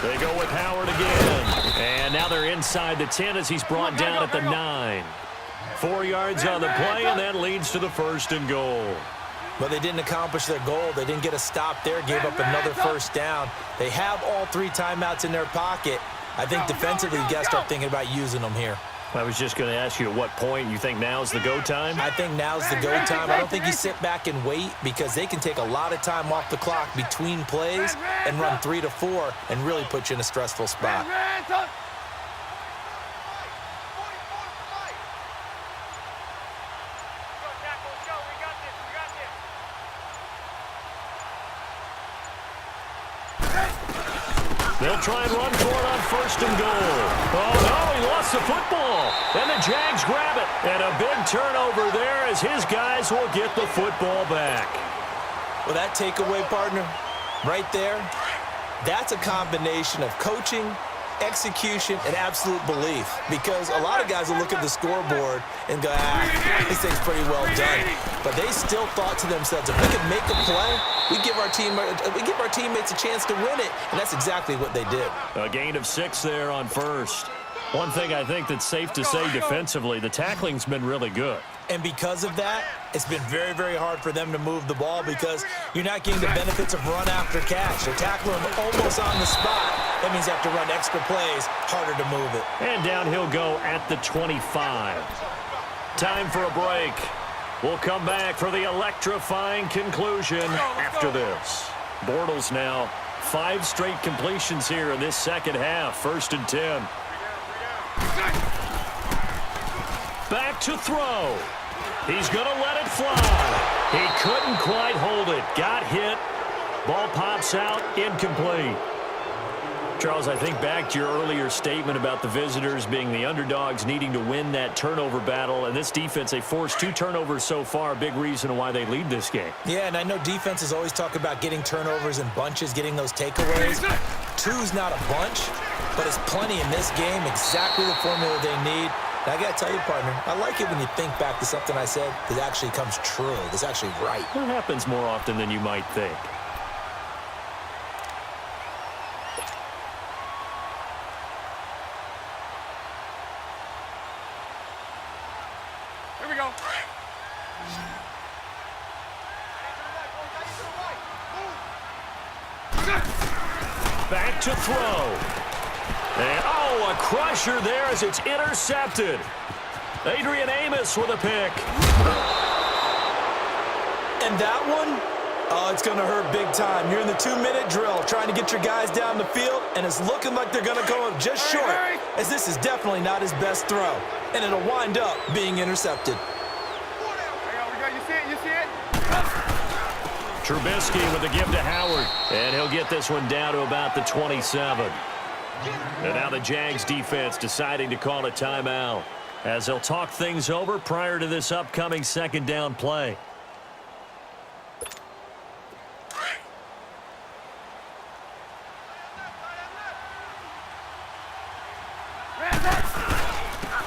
They go with Howard again. And now they're inside the 10 as he's brought down at the 9. 4 yards on the play, and that leads to the 1st and goal. But they didn't accomplish their goal. They didn't get a stop there, gave up another 1st down. They have all 3 timeouts in their pocket. I think defensively, you got to start thinking about using them here. I was just going to ask you at what point you think now's the go time? I think now's the go time. I don't think you sit back and wait because they can take a lot of time off the clock between plays and run 3 to 4 and really put you in a stressful spot. They'll try and run for it on 1st and goal. Oh, no, he lost the football. And the Jags grab it. And a big turnover there as his guys will get the football back. Well, that takeaway, partner, right there, that's a combination of coaching, execution, and absolute belief. Because a lot of guys will look at the scoreboard and go, this thing's pretty well done. But they still thought to themselves, if we can make a play, we give our teammates a chance to win it. And that's exactly what they did. A gain of 6 there on 1st. One thing I think that's safe to say defensively, the tackling's been really good. And because of that, it's been very, very hard for them to move the ball because you're not getting the benefits of run after catch. They're tackling them almost on the spot. That means you have to run extra plays, harder to move it. And down he'll go at the 25. Time for a break. We'll come back for the electrifying conclusion after this. Bortles now 5 straight completions here in this second half. 1st and 10. Back to throw. He's going to let it fly. He couldn't quite hold it. Got hit. Ball pops out. Incomplete. Charles, I think back to your earlier statement about the visitors being the underdogs needing to win that turnover battle. And this defense, they forced 2 turnovers so far. Big reason why they lead this game. Yeah, and I know defenses always talk about getting turnovers in bunches, getting those takeaways. 2's not a bunch, but it's plenty in this game. Exactly the formula they need. And I got to tell you, partner, I like it when you think back to something I said that actually comes true. That's actually right. It happens more often than you might think. Here we go. Back to throw. And, a crusher there as it's intercepted. Adrian Amos with a pick. And that one, it's going to hurt big time. You're in the 2-minute drill trying to get your guys down the field, and it's looking like they're going to go up just short, as this is definitely not his best throw. And it'll wind up being intercepted. You see it? You see it? Trubisky with the give to Howard. And he'll get this one down to about the 27. And now the Jags defense deciding to call a timeout as they'll talk things over prior to this upcoming 2nd down play.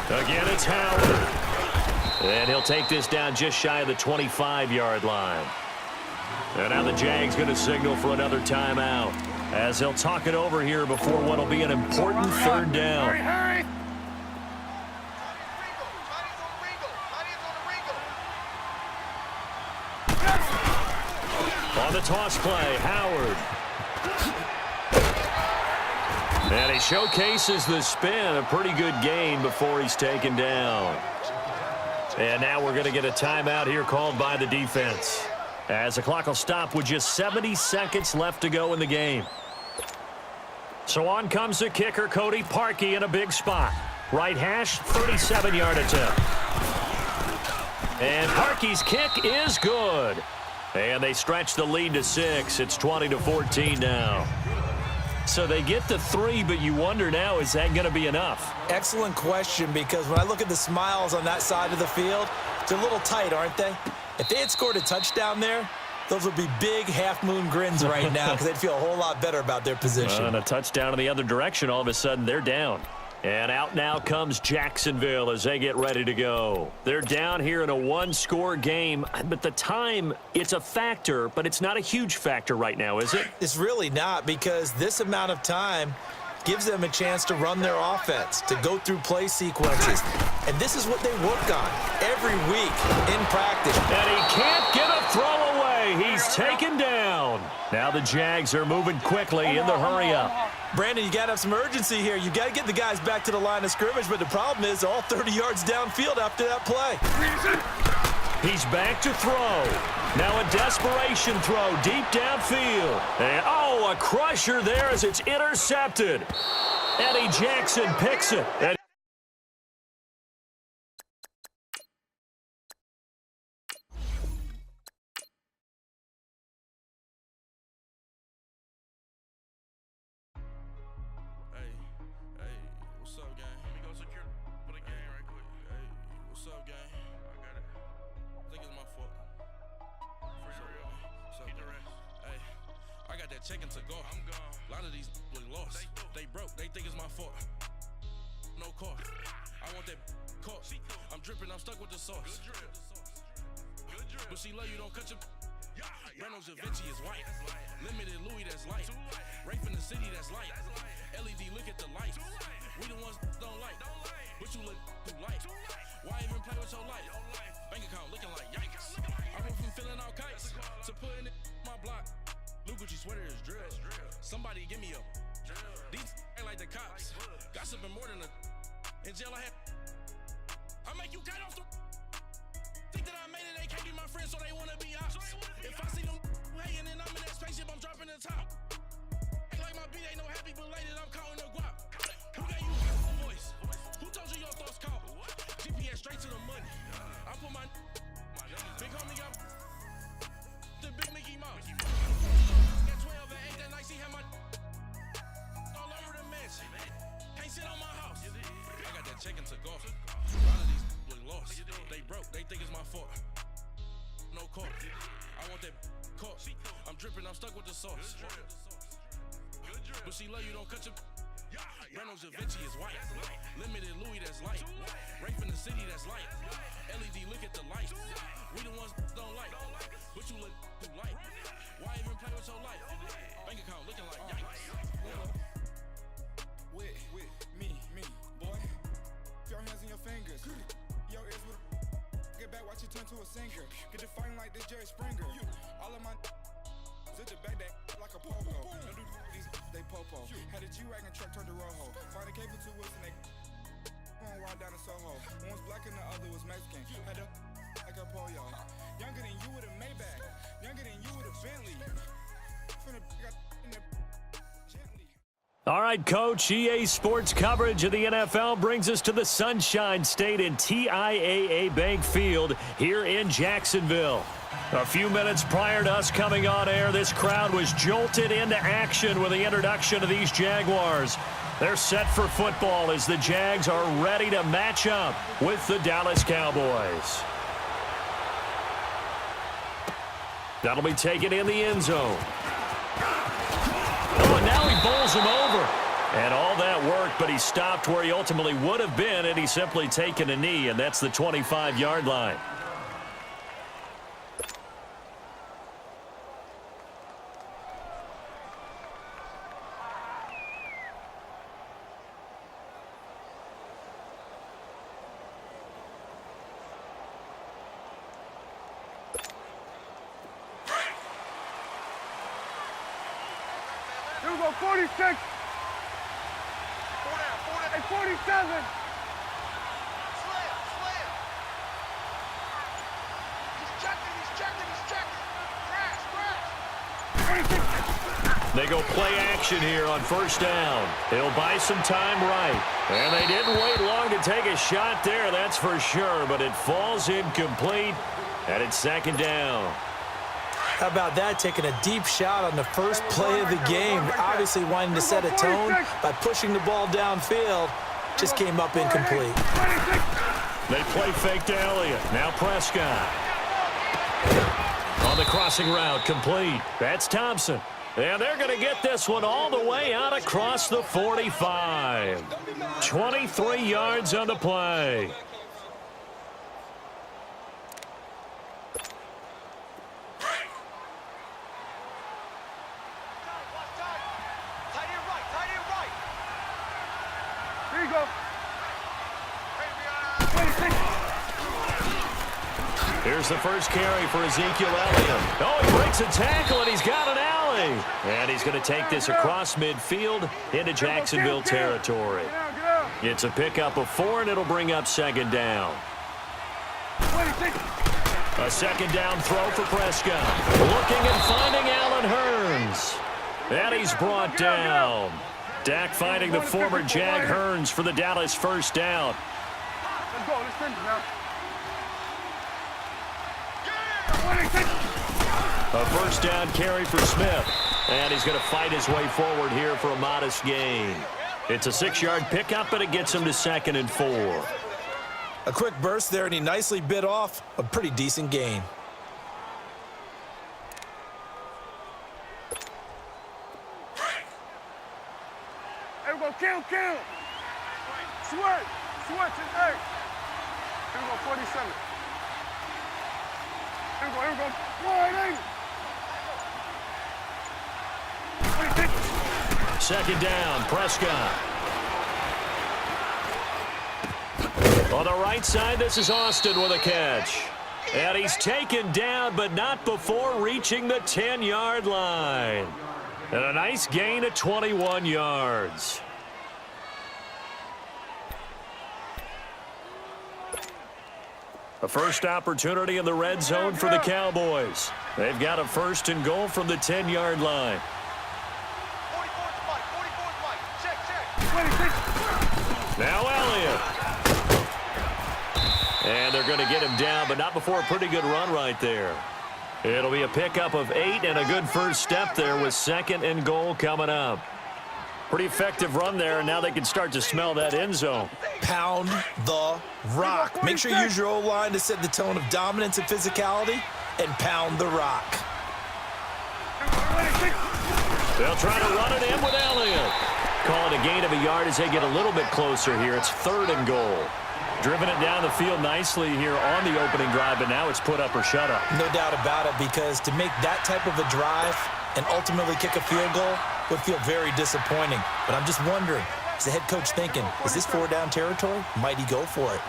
Again, it's Howard. And he'll take this down just shy of the 25-yard line. And now the Jags going to signal for another timeout as they'll talk it over here before what will be an important 3rd down. Hurry. On the toss play, Howard. And he showcases the spin, a pretty good gain before he's taken down. And now we're going to get a timeout here called by the defense, as the clock will stop with just 70 seconds left to go in the game. So on comes the kicker, Cody Parkey, in a big spot. Right hash, 37-yard attempt. And Parkey's kick is good. And they stretch the lead to 6. It's 20-14 now. So they get the 3, but you wonder now, is that going to be enough? Excellent question, because when I look at the smiles on that side of the field, they're a little tight, aren't they? If they had scored a touchdown there, those would be big half-moon grins right now because they'd feel a whole lot better about their position. And a touchdown in the other direction, all of a sudden they're down. And out now comes Jacksonville as they get ready to go. They're down here in a one-score game, but the time, it's a factor, but it's not a huge factor right now, is it? It's really not, because this amount of time gives them a chance to run their offense, to go through play sequences. And this is what they work on every week in practice. And he can't get a throw away. He's taken down. Now the Jags are moving quickly in the hurry-up. Brandon, you got to have some urgency here. You got to get the guys back to the line of scrimmage, but the problem is all 30 yards downfield after that play. He's back to throw. Now a desperation throw deep downfield. And, oh, a crusher there as it's intercepted. Eddie Jackson picks it. And checking to go. I'm gone. A lot of these look lost. They broke. They think it's my fault. No cost. I want that cost. I'm dripping. I'm stuck with the sauce. But she love you. Don't cut your. Reynolds Da Vinci is white. Limited Louis that's light. Rape in the city that's light. LED look at the lights. We the ones don't like. But you look too light. Why even play with your life? Bank account looking like yikes. I went from filling out kites to putting it in my block. Blue Gucci sweater is drill. Somebody give me a. These ain't like the cops. Gossiping more than a. In jail I had. I make you cut off the. Think that I made it, they can't be my friends, so they wanna be ops. If I see them hating and I'm in that spaceship, I'm dropping the top. Ain't like my beat ain't no happy belated, I'm counting the guap. Who gave you a voice? Who told you your thoughts count? GPS straight to the money. I put my. Big homie got. The big Mickey Mouse. Got 12 and 8 that night, she had my all over the mansion. Can't sit on my house. I got that chicken to go. A lot of these look lost. They broke, they think it's my fault. No cost. I want that cost. I'm dripping, I'm stuck with the sauce. But she love you, don't cut your. Reynolds Da Vinci is white. Limited Louis that's light. Rape in the city that's light. LED look at the lights. We the ones don't like. But you look too light. Why even play with your life? Bank account looking like yikes. With me, boy. Your hands in your fingers. Your ears with get back, watch it turn to a singer. Get the fighting like this Jerry Springer. All of my zip the back that like a popo. No do these they popo. Had a G-Wagon truck turned to Rojo. Find a cable 2 wheels and they going wild down in Soho. One was black and the other was Mexican. Had a like a polio. Younger than you with a Maybach. Younger than you with a Bentley. Finna got in the gently. all right, Coach, EA Sports coverage of the NFL brings us to the Sunshine State in TIAA Bank Field here in Jacksonville. A few minutes prior to us coming on air, this crowd was jolted into action with the introduction of these Jaguars. They're set for football as the Jags are ready to match up with the Dallas Cowboys. That'll be taken in the end zone. Oh, and now he bowls him over. And all that worked, but he stopped where he ultimately would have been, and he's simply taken a knee, and that's the 25-yard line. Here we go, 46. 47. They go play action here on first down. He'll buy some time right. And they didn't wait long to take a shot there, that's for sure. But it falls incomplete, and it's second down. How about that, taking a deep shot on the first play of the game, obviously wanting to set a tone by pushing the ball downfield, just came up incomplete. They play fake to Elliott. Now Prescott. On the crossing route, complete. That's Thompson. And they're going to get this one all the way out across the 45. 23 yards on the play. Here you go. Here's the first carry for Ezekiel Elliott. Oh, he breaks a tackle, and he's got an alley. And he's going to take this across midfield into Jacksonville territory. It's a pickup of 4, and it'll bring up second down. A second down throw for Prescott. Looking and finding Allen Hurns. And he's brought down. Dak finding the former Jag Hurns for the Dallas first down. Let's go. Let's finish now. A first down carry for Smith. And he's going to fight his way forward here for a modest gain. It's a 6-yard pickup, but it gets him to 2nd and 4. A quick burst there, and he nicely bit off a pretty decent gain. Here we go. Kill. Switch. Hey. Here we go. 47. Here we go. 180. Second down, Prescott. On the right side, this is Austin with a catch. And he's taken down, but not before reaching the 10-yard line. And a nice gain of 21 yards. A first opportunity in the red zone for the Cowboys. They've got a 1st and goal from the 10-yard line. Now Elliott. And they're going to get him down, but not before a pretty good run right there. It'll be a pickup of 8 and a good first step there with 2nd and goal coming up. Pretty effective run there, and now they can start to smell that end zone. Pound the rock. Make sure you use your O-line to set the tone of dominance and physicality, and pound the rock. They'll try to run it in with Elliott. Call it a gain of a yard as they get a little bit closer here. It's 3rd and goal. Driven it down the field nicely here on the opening drive, but now it's put up or shut up. No doubt about it, because to make that type of a drive and ultimately kick a field goal would feel very disappointing. But I'm just wondering, is the head coach thinking, is this 4-down territory? Might he go for it?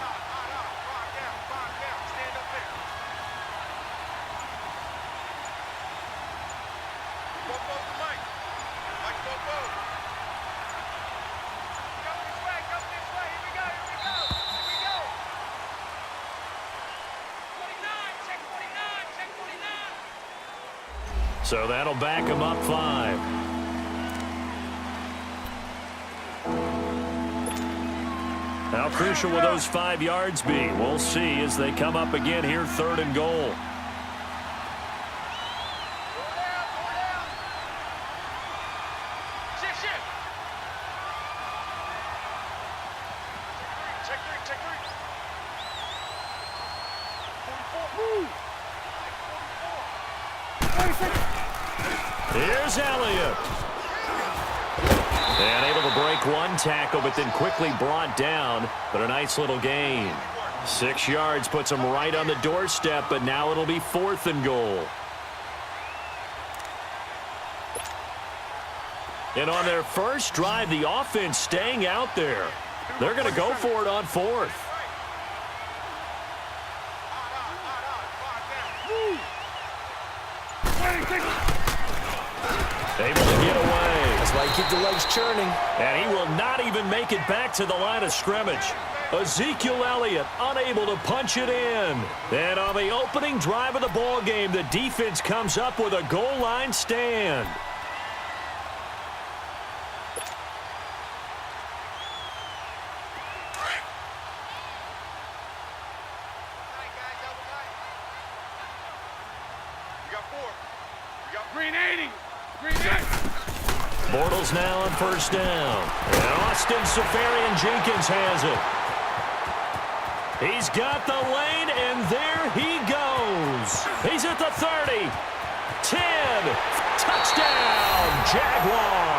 So that'll back him up 5. How crucial will those 5 yards be? We'll see as they come up again here, 3rd and goal. Here's Elliott. And able to break one tackle, but then quickly brought down. But a nice little gain. 6 yards puts him right on the doorstep, but now it'll be 4th and goal. And on their first drive, the offense staying out there. They're going to go for it on 4th. Able to get away. That's why you keep the legs churning. And he will not even make it back to the line of scrimmage. Ezekiel Elliott unable to punch it in. And on the opening drive of the ball game, the defense comes up with a goal line stand. Bortles now on first down. And Austin Seferian-Jenkins has it. He's got the lane, and there he goes. He's at the 30, 10, Touchdown, Jaguars.